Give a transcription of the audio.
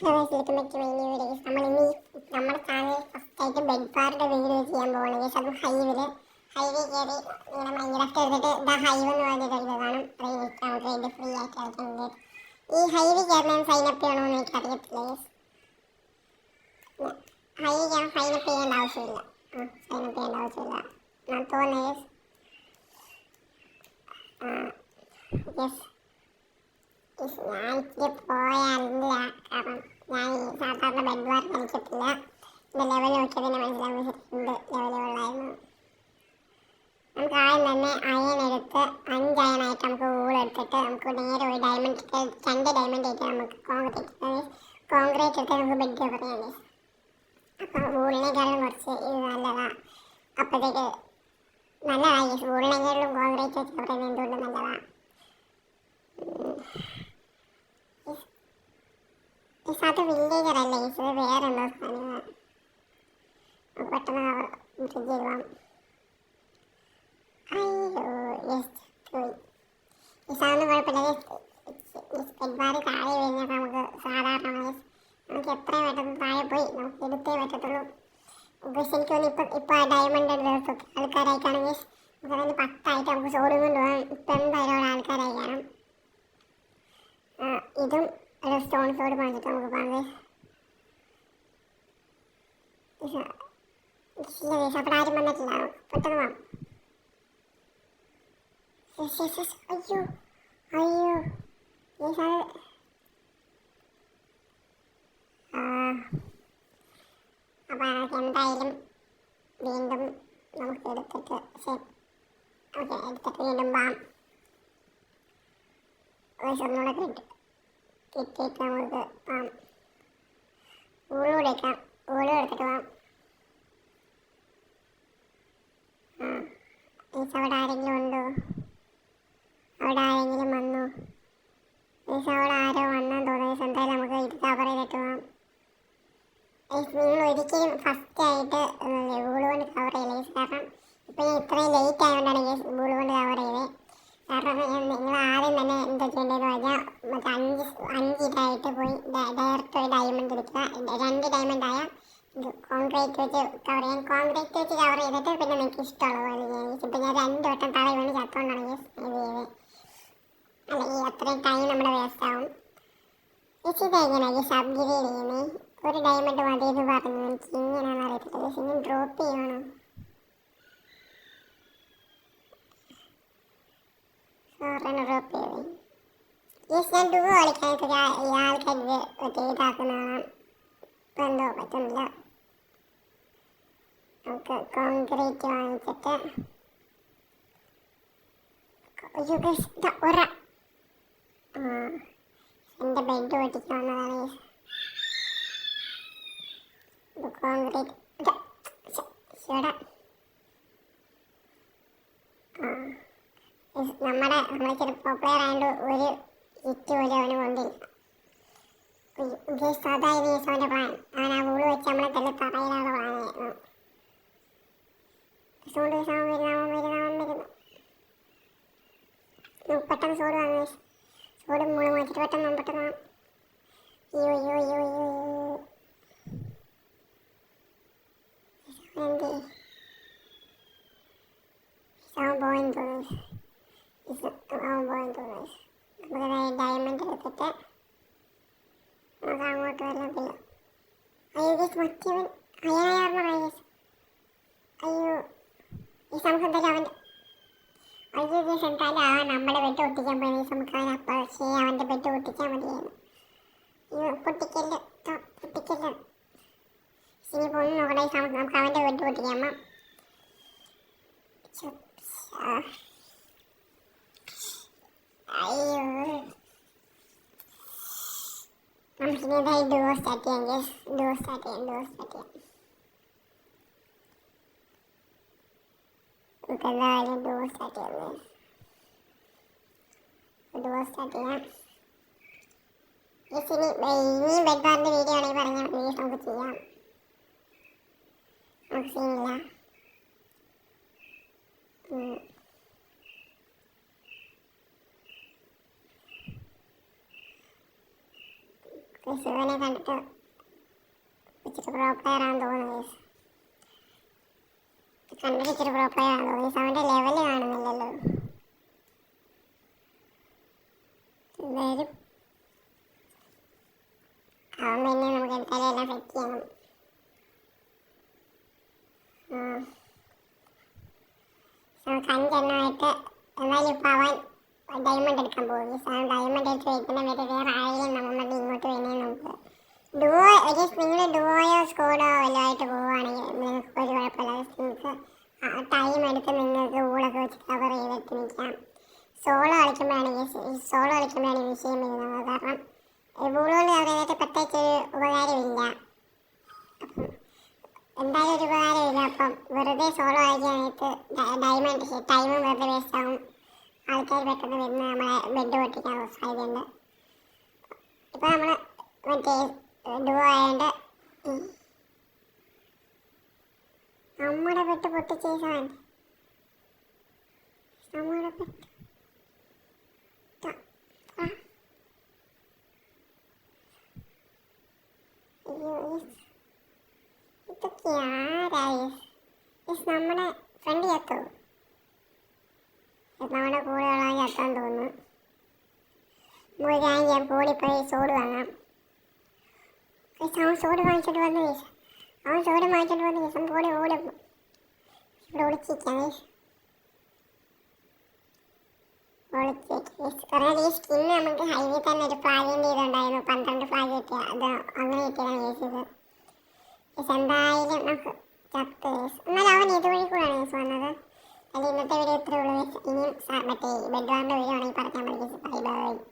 Welcome back to my new video. നമ്മൾ ഇനി നമ്മുടെ ചാനൽ ഫസ്റ്റായിട്ട് ബെഡ് ബാറിൻ്റെ വീഡിയോ ചെയ്യാൻ പോകണമെങ്കിൽ അത് ഹൈവേ കയറി ഇങ്ങനെ മൈൻഡ് ലെഫ്റ്റ് എടുത്തിട്ട് ഇതാ ഹൈവ് എന്ന് പറഞ്ഞിട്ട് ഇത് കാണും. ട്രെയിൻ ഫ്രീ ആയിട്ട് കളിക്കുന്നത്. ഈ ഹൈവേ കയറുന്ന സൈനപ്പ് ചെയ്യണമെന്ന് എനിക്ക് അറിയത്തില്ല. ഹൈവേ കയറാൻ സൈനപ്പ് ചെയ്യേണ്ട ആവശ്യമില്ല. സൈനപ്പ് ചെയ്യേണ്ട ആവശ്യമില്ല ഞാൻ തോന്നുന്നത്. ഞാൻ ഇച്ചിരി പോയാലില്ല. കാരണം ഞാൻ ഈ സാധാരണ ബെഡ് ബാർ കളിക്കത്തില്ല. എൻ്റെ ലെവൽ നോക്കിയതിനെ മനസ്സിലാവും. 2 ലെവലുകളായിരുന്നു. നമുക്ക് ആദ്യം തന്നെ അയണെടുത്ത് 5 അയണായിട്ട് നമുക്ക് ഊളെടുത്തിട്ട് നമുക്ക് നേരെ ഒരു ഡയമണ്ട് 2 ഡയമണ്ട് ആയിട്ട് നമുക്ക് കോൺക്രീറ്റ് എടുത്ത് നമുക്ക് ബെഡ് പറയാം. അപ്പം ഊളിനേക്കാളും കുറച്ച് ഇത് നല്ലതാണ്. അപ്പോഴത്തേക്ക് നല്ലതാണ്. ഊളിനേക്കാളും കോൺക്രീറ്റ് വെച്ച് പറയുന്നത് എന്തുകൊണ്ട് നല്ലതാണ്. അത് വില്ലേജർ അല്ലേ, ഇത് വേറെ എന്തോ സാധനമാണ്. പെട്ടെന്ന് ഫ്രിഡ്ജ് പോവാം. അയ്യോ ഈ സാധനം കുഴപ്പമില്ല. ബെഡ്ബാർ താഴെ കഴിഞ്ഞാൽ നമുക്ക് സാധാരണ നമുക്ക് എത്രയും പെട്ടെന്ന് താഴെ പോയി നമുക്ക് എടുത്തേ പറ്റത്തുള്ളൂ. പക്ഷെ എനിക്ക് തോന്നുന്നു ഇപ്പം ആ ഡയമണ്ട് ആൾക്കാരായിട്ടാണെങ്കിൽ നമുക്ക് 10 ആയിട്ട് നമുക്ക് സോഡ് കൊണ്ട് പോകാം. ഇപ്പം എന്തായാലും ആൾക്കാരായി കാണും. ഇതും ഒരു സ്റ്റോൺ സോഡ് വാങ്ങിച്ചിട്ട് നമുക്ക് പോകാം. അവിടെ ആരും വന്നിട്ടില്ല. പെട്ടെന്ന് പോകാം. അയ്യോ അയ്യോ അപ്പം എന്തായാലും വീണ്ടും നമുക്ക് എടുത്തിട്ട് വീണ്ടും പോകാം. ഒന്നുകൂടെ കിട്ടിയിട്ട് നമുക്ക് ഊളും എടുക്കാം. ഊളും എടുത്തിട്ട് പോകാം. അവിടെ ആരെങ്കിലും ഉണ്ടോ? അവിടെ ആരെങ്കിലും വന്നോ? അവിടെ ആരോ വന്നെന്ന് തോന്നുന്നു. എന്തായാലും നമുക്ക് ഇത് കവർ ചെയ്തിട്ട് പോകാം. നിങ്ങൾ ഒരിക്കലും ഫസ്റ്റായിട്ട് ഊള് കൊണ്ട് കവർ ചെയ്യില്ല. കാരണം ഇപ്പം ഞാൻ ഇത്രയും ലേറ്റ് ആയതുകൊണ്ടാണ് ഊള് കൊണ്ട് കവർ ചെയ്തത്. കാരണം നിങ്ങൾ ആദ്യം തന്നെ എന്താ ചെയ്യേണ്ടതെന്ന് പറഞ്ഞാൽ മറ്റേ 5 ഇതായിട്ട് പോയി ഡയറക്റ്റ് ഒരു ഡയമണ്ട് എടുക്കുക. 2 ഡയമണ്ട് ആയാൽ കോൺക്രീറ്റ് വെച്ച് കവർ ചെയ്യാം. കോൺക്രീറ്റ് വെച്ച് കവർ ചെയ്തിട്ട് പിന്നെ നിങ്ങൾക്ക് ഇഷ്ടമുള്ള പോലെ ചെയ്യാം. ഇപ്പം ഞാൻ 2 വട്ടം തറയിൽ വേണ്ടി ചത്തോണ്ടാണ് ഇത് ചെയ്തത്. അല്ലെങ്കിൽ അത്രയും ടൈം നമ്മുടെ വേസ്റ്റ് ആവും. ഇതെങ്ങനെയാണ് സബ്ഗ്രേഡ് ചെയ്യുന്നത്? ഒരു ഡയമണ്ട് മതി എന്ന് പറഞ്ഞു. എനിക്ക് ഇങ്ങനെയാണെന്ന് അറിയത്തില്ല. ഇനി ഡ്രോപ്പ് ചെയ്യണോ? ഡ്രോപ്പ് ചെയ്തേ. ഞാൻ ഡുവോ കളിക്കാനായിട്ട് ആൾക്കാർ ഇതാക്കുന്നതാണ്. ഇപ്പം എന്തോ പറ്റുന്നില്ല. നമുക്ക് കോൺക്രീറ്റ് വാങ്ങിച്ചിട്ട് എൻ്റെ ബെഡ് പൊട്ടിക്കാൻ വന്നതാണ്. കോൺക്രീറ്റ് നമ്മളെ ചെറുപ്പം പ്ലെയർ ആയതുകൊണ്ട് ഒരു ഹിറ്റ് പോലും അവന് കൊണ്ടില്ല. അതായത് അവൻ്റെ പ്ലാൻ. അവൻ ആ ഊള് വെച്ച് നമ്മളെ തന്നെ തറയിലാണ് പ്ലാനായിരുന്നു. പെട്ടെന്ന് സോഡ് വാങ്ങി. സോഡ് 3 മാറ്റിട്ട് പെട്ടെന്ന് പോയിന്റ് തോന്നുന്നു. നമുക്ക് ഡയമണ്ട് എടുത്തിട്ട് നമുക്ക് അങ്ങോട്ട് വരാൻ പറ്റില്ല. അയ്യോ മറ്റവൻ അയ്യായിരം. അയ്യോ ഈ നമുക്ക് എന്തായാലും എന്തായാലും നമ്മുടെ ബെഡ് ഒട്ടിക്കാൻ പോയി. നമുക്ക് പക്ഷേ അവൻ്റെ ബെഡ് ഒട്ടിക്കാൻ മതിയായിരുന്നു. പൊട്ടിക്കല്ല. ഇനി പൊണ്ണു നോക്കണേ. നമുക്ക് അവൻ്റെ ബെഡ് പൊട്ടിക്കാമോ? അയ്യോ നമുക്കിനി എന്തായാലും ഡുവോ സ്റ്റാർട്ട് ചെയ്യാം. ഡുവോ സ്റ്റാർട്ട് ചെയ്യാം. നമുക്കെല്ലാവരും ഡുവോ സ്റ്റാർട്ട് ചെയ്യാം. ഇനി ബെഡ് ബാറിൻ്റെ വീഡിയോ ആണെങ്കിൽ പറഞ്ഞാൽ മതി. നമുക്ക് ചെയ്യാം. നമുക്ക് സീനില്ല. ഇവനെ കണ്ടിട്ട് ഇച്ചിരി പ്രോ പ്ലെയർ ആണെന്ന് തോന്നുന്നു ഗൈസ്. കണ്ടിട്ട് ഇച്ചിരി പ്രോ പ്ലെയർ ആണെന്ന് തോന്നുന്നു. അവൻ്റെ ലെവൽ കാണുന്നില്ലല്ലോ. എന്തായാലും അവൻ പിന്നെ നമുക്ക് എന്തായാലും എല്ലാം സെറ്റ് ചെയ്യണം. നമുക്ക് 5 എണ്ണമായിട്ട് എന്നാലും ഇപ്പം അവൻ ഡയമണ്ട് എടുക്കാൻ പോകും. ഡയമണ്ട് എടുത്ത് വയ്ക്കുന്ന വേറെ ആരെങ്കിലും നമ്മൾ ഇങ്ങോട്ട് വേണേ നമുക്ക് ഡുവോ നിങ്ങൾ ഡുവോയോ സ്കോഡോ വല്ലതായിട്ട് പോവുകയാണെങ്കിൽ നിങ്ങൾക്ക് ഒരു കുഴപ്പമില്ല. നിങ്ങൾക്ക് ടൈം എടുത്ത് നിങ്ങൾക്ക് ഊളൊക്കെ വെച്ച് കവർ ചെയ്തിട്ട് നിൽക്കാം. സോളോ കളിക്കുമ്പോഴാണ് വിഷയം വരുന്നത്. കാരണം ഊളുകൾ അവരായിട്ട് പ്രത്യേകിച്ച് ഒരു ഉപകാരമില്ല. അപ്പം എന്തായാലും ഒരു ഉപകാരമില്ല. അപ്പം വെറുതെ സോളോ കളിക്കാനായിട്ട് ഡയമണ്ട് ടൈമും വെറുതെ വേസ്റ്റ് ആവും. ആൾക്കാർ പെട്ടെന്ന് വരുന്ന നമ്മളെ ബെഡ് പൊട്ടിക്കാൻ സാധ്യതയുണ്ട്. ഇപ്പം നമ്മൾ മറ്റേ ഡുവോ ആയതുകൊണ്ട് നമ്മുടെ പെട്ട് പൊട്ടിച്ചേസാൻ നമ്മുടെ പെട്ട് ഇതൊക്കെ ആരായി നമ്മുടെ ഫ്രണ്ട് ചത്തോ? നമ്മുടെ കൂടെയുള്ള ചത്താൻ തോന്നുന്നു. നമുക്ക് ഞാൻ കൂടിപ്പോയി സോഡ് വാങ്ങാം. അവൻ സോഡ് വാങ്ങിച്ചിട്ട് വന്നു കേസ്. കൂടെ ഓടും. ഇവിടെ ഒളിച്ചിരിക്കാം കാരണം ഈ സ്കിന്ന് നമുക്ക് ഹൈവേ തന്നെ ഒരു ഫ്ലാഗിൻ്റെ ഇതുണ്ടായിരുന്നു. 12 ഫ്ലാഗ് കിട്ടിയ അത് അങ്ങനെ കിട്ടിയതാണ് കേസ്. എന്തായാലും നമുക്ക് ചത്ത് കേസ്. എന്നാലും അവൻ ഇതുവഴി കൂടെയാണ് കേസ് വന്നത്. അതിൽ ഇന്നത്തെ വീഡിയോ ഇത്രേ ഉള്ളൂ. ഇനിയും മറ്റേ ബെഡ് വാറിൻ്റെ വീഡിയോ ആണെങ്കിൽ പറഞ്ഞാൽ മതി കേസ്. Bye bye.